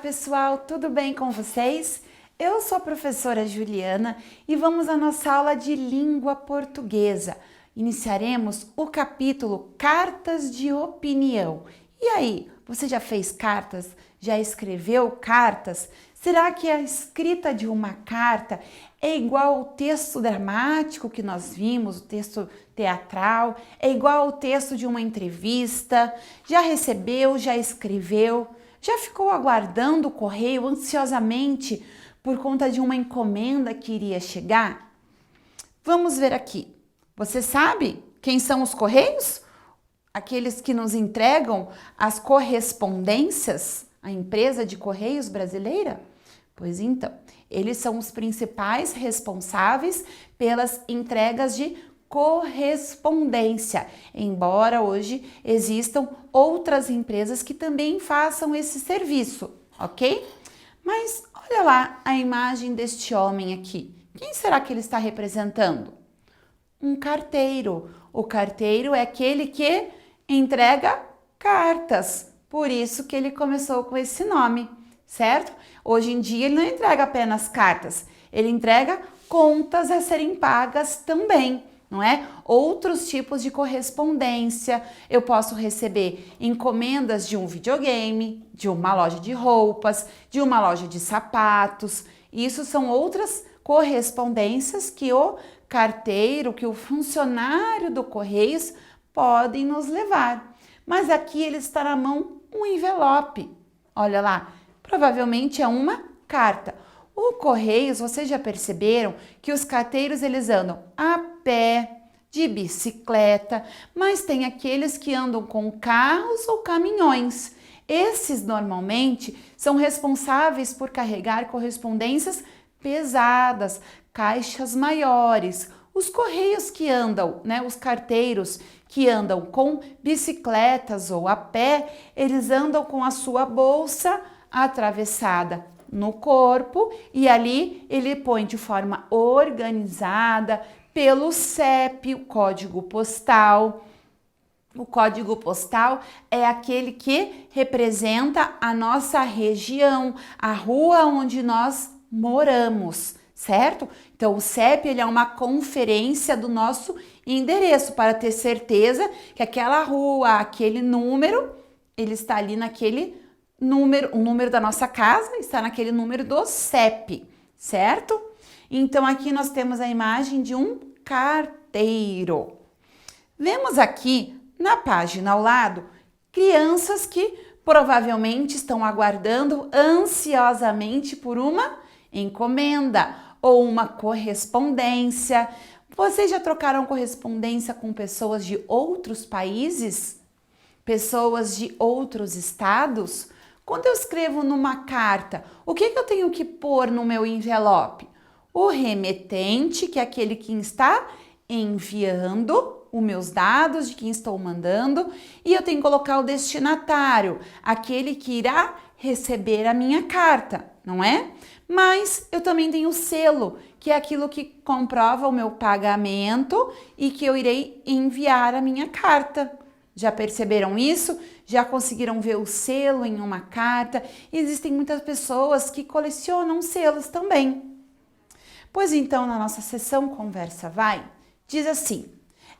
pessoal, tudo bem com vocês? Eu sou a professora Juliana e vamos à nossa aula de língua portuguesa. Iniciaremos o capítulo Cartas de Opinião. E aí, você já fez cartas? Já escreveu cartas? Será que a escrita de uma carta é igual ao texto dramático que nós vimos, o texto teatral? É igual ao texto de uma entrevista? Já recebeu? Já escreveu? Já ficou aguardando o correio ansiosamente por conta de uma encomenda que iria chegar? Vamos ver aqui. Você sabe quem são os correios? Aqueles que nos entregam as correspondências, a empresa de correios brasileira? Pois então, eles são os principais responsáveis pelas entregas de correspondência, embora hoje existam outras empresas que também façam esse serviço, ok? Mas olha lá a imagem deste homem aqui. Quem será que ele está representando? Um carteiro. O carteiro é aquele que entrega cartas, por isso que ele começou com esse nome, certo? Hoje em dia ele não entrega apenas cartas, ele entrega contas a serem pagas também, não é? Outros tipos de correspondência. Eu posso receber encomendas de um videogame, de uma loja de roupas, de uma loja de sapatos. Isso são outras correspondências que o carteiro, que o funcionário do Correios podem nos levar. Mas aqui ele está na mão um envelope. Olha lá, provavelmente é uma carta. O Correios, vocês já perceberam que os carteiros eles andam a pé, de bicicleta, mas tem aqueles que andam com carros ou caminhões. Esses normalmente são responsáveis por carregar correspondências pesadas, caixas maiores. Os correios que andam, os carteiros que andam com bicicletas ou a pé, eles andam com a sua bolsa atravessada no corpo e ali ele põe de forma organizada pelo CEP, o código postal. O código postal é aquele que representa a nossa região, a rua onde nós moramos, certo? Então, o CEP ele é uma conferência do nosso endereço para ter certeza que aquela rua, aquele número, ele está ali naquele número, o número da nossa casa está naquele número do CEP, certo? Então, aqui nós temos a imagem de um carteiro. Vemos aqui na página ao lado crianças que provavelmente estão aguardando ansiosamente por uma encomenda ou uma correspondência. Vocês já trocaram correspondência com pessoas de outros países? Pessoas de outros estados? Quando eu escrevo numa carta, o que eu tenho que pôr no meu envelope? O remetente, que é aquele que está enviando os meus dados de quem estou mandando, e eu tenho que colocar o destinatário, aquele que irá receber a minha carta, não é? Mas eu também tenho o selo, que é aquilo que comprova o meu pagamento e que eu irei enviar a minha carta. Já perceberam isso? Já conseguiram ver o selo em uma carta? Existem muitas pessoas que colecionam selos também. Pois então, na nossa sessão Conversa Vai, diz assim: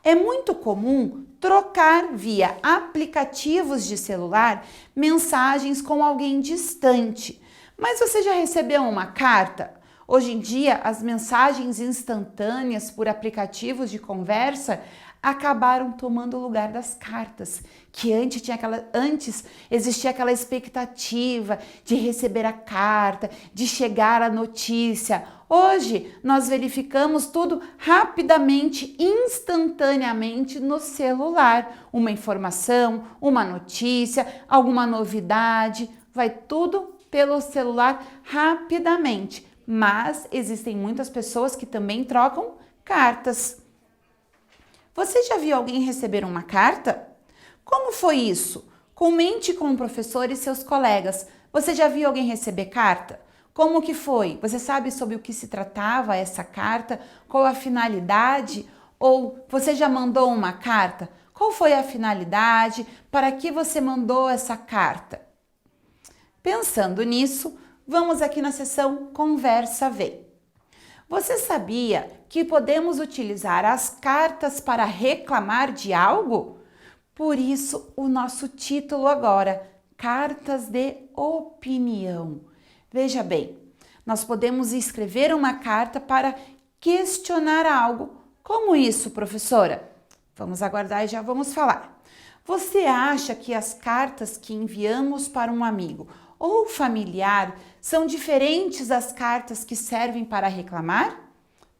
é muito comum trocar via aplicativos de celular mensagens com alguém distante. Mas você já recebeu uma carta? Hoje em dia, as mensagens instantâneas por aplicativos de conversa acabaram tomando o lugar das cartas, que antes existia aquela expectativa de receber a carta, de chegar a notícia. Hoje, nós verificamos tudo rapidamente, instantaneamente no celular. Uma informação, uma notícia, alguma novidade, vai tudo pelo celular rapidamente. Mas existem muitas pessoas que também trocam cartas. Você já viu alguém receber uma carta? Como foi isso? Comente com o professor e seus colegas. Você já viu alguém receber carta? Como que foi? Você sabe sobre o que se tratava essa carta? Qual a finalidade? Ou você já mandou uma carta? Qual foi a finalidade? Para que você mandou essa carta? Pensando nisso, vamos aqui na seção Conversa Vem. Você sabia que podemos utilizar as cartas para reclamar de algo? Por isso, o nosso título agora, Cartas de Opinião. Veja bem, nós podemos escrever uma carta para questionar algo. Como isso, professora? Vamos aguardar e já vamos falar. Você acha que as cartas que enviamos para um amigo ou familiar são diferentes das cartas que servem para reclamar?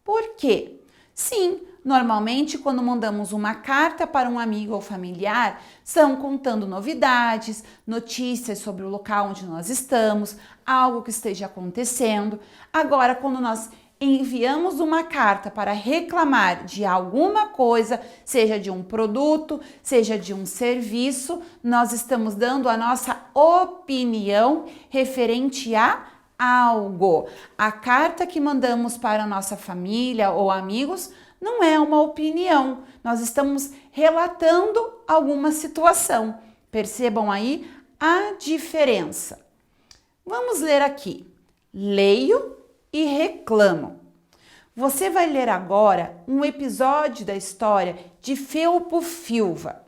Por quê? Sim, normalmente quando mandamos uma carta para um amigo ou familiar, são contando novidades, notícias sobre o local onde nós estamos, algo que esteja acontecendo. Agora, quando nós enviamos uma carta para reclamar de alguma coisa, seja de um produto, seja de um serviço, nós estamos dando a nossa opinião referente a algo. A carta que mandamos para a nossa família ou amigos não é uma opinião, nós estamos relatando alguma situação. Percebam aí a diferença. Vamos ler aqui. Leio e reclamam. Você vai ler agora um episódio da história de Felpo Filva.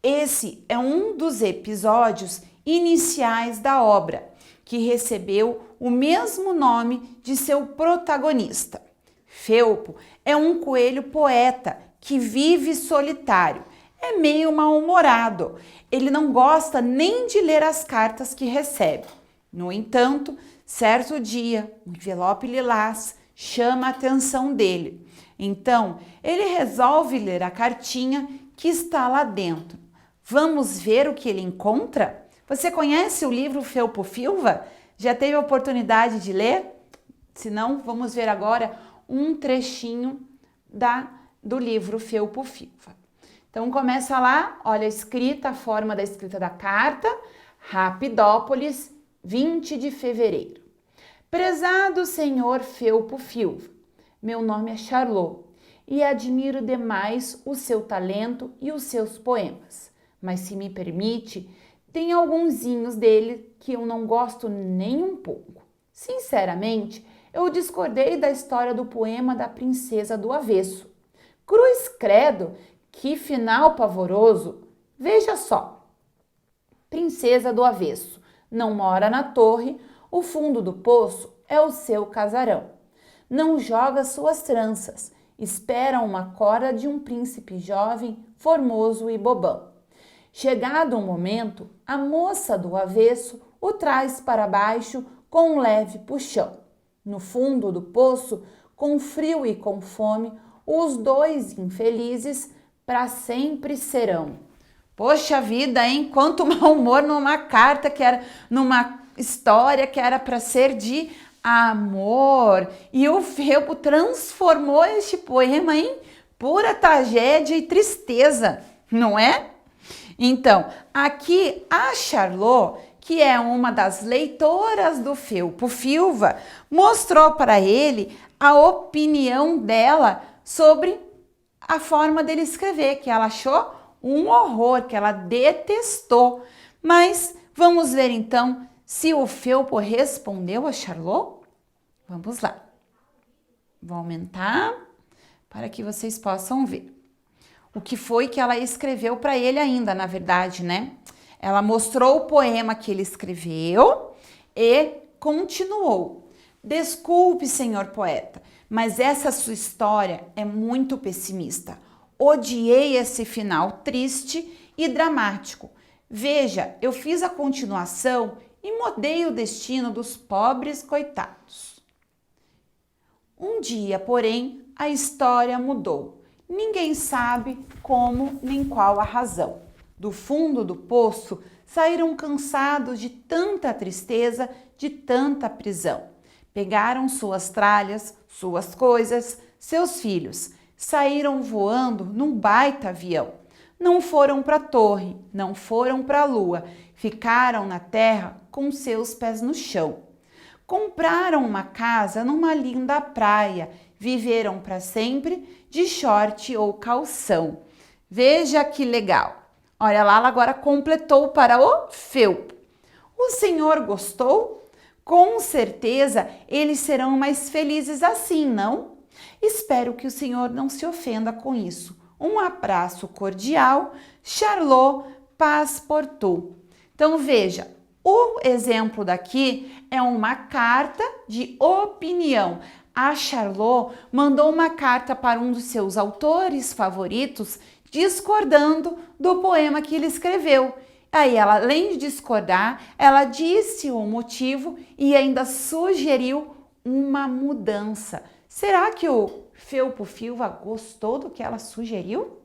Esse é um dos episódios iniciais da obra, que recebeu o mesmo nome de seu protagonista. Felpo é um coelho poeta que vive solitário, é meio mal-humorado, ele não gosta nem de ler as cartas que recebe. No entanto, certo dia, um envelope lilás chama a atenção dele. Então, ele resolve ler a cartinha que está lá dentro. Vamos ver o que ele encontra? Você conhece o livro Felpo Filva? Já teve a oportunidade de ler? Se não, vamos ver agora um trechinho do livro Felpo Filva. Então, começa lá, olha a escrita, a forma da escrita da carta, Rapidópolis, 20 de fevereiro. Prezado senhor Felpo Filva, meu nome é Charlot e admiro demais o seu talento e os seus poemas, mas se me permite, tem algunzinhos dele que eu não gosto nem um pouco. Sinceramente, eu discordei da história do poema da Princesa do Avesso. Cruz credo, que final pavoroso! Veja só. Princesa do Avesso não mora na torre, o fundo do poço é o seu casarão. Não joga suas tranças, espera uma cora de um príncipe jovem, formoso e bobão. Chegado um momento, a moça do avesso o traz para baixo com um leve puxão. No fundo do poço, com frio e com fome, os dois infelizes para sempre serão. Poxa vida, hein? Quanto mau humor numa carta que era, numa história que era para ser de amor. E o Felpo transformou este poema em pura tragédia e tristeza, não é? Então, aqui a Charlot, que é uma das leitoras do Felpo Filva, mostrou para ele a opinião dela sobre a forma dele escrever, que ela achou um horror, que ela detestou. Mas vamos ver então se o Felpo respondeu a Charlot? Vamos lá. Vou aumentar para que vocês possam ver. O que foi que ela escreveu para ele ainda, na verdade, né? Ela mostrou o poema que ele escreveu e continuou. Desculpe, senhor poeta, mas essa sua história é muito pessimista. Odiei esse final triste e dramático. Veja, eu fiz a continuação e mudei o destino dos pobres coitados. Um dia, porém, a história mudou. Ninguém sabe como nem qual a razão. Do fundo do poço saíram cansados de tanta tristeza, de tanta prisão. Pegaram suas tralhas, suas coisas, seus filhos. Saíram voando num baita avião. Não foram para a torre, não foram para a lua. Ficaram na terra com seus pés no chão. Compraram uma casa numa linda praia. Viveram para sempre de short ou calção. Veja que legal. Olha lá, ela agora completou para o Felpo. O senhor gostou? Com certeza eles serão mais felizes assim, não? Espero que o senhor não se ofenda com isso. Um abraço cordial, Charlot Passepartout. Então veja, o exemplo daqui é uma carta de opinião. A Charlot mandou uma carta para um dos seus autores favoritos, discordando do poema que ele escreveu. Aí ela, além de discordar, ela disse o motivo e ainda sugeriu uma mudança. Será que o Felpo Filva gostou do que ela sugeriu?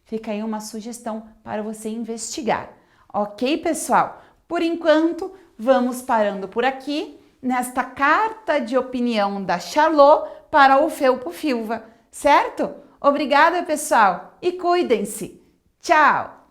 Fica aí uma sugestão para você investigar. Ok, pessoal? Por enquanto, vamos parando por aqui nesta carta de opinião da Charlot para o Felpo Filva, certo? Obrigada, pessoal, e cuidem-se. Tchau!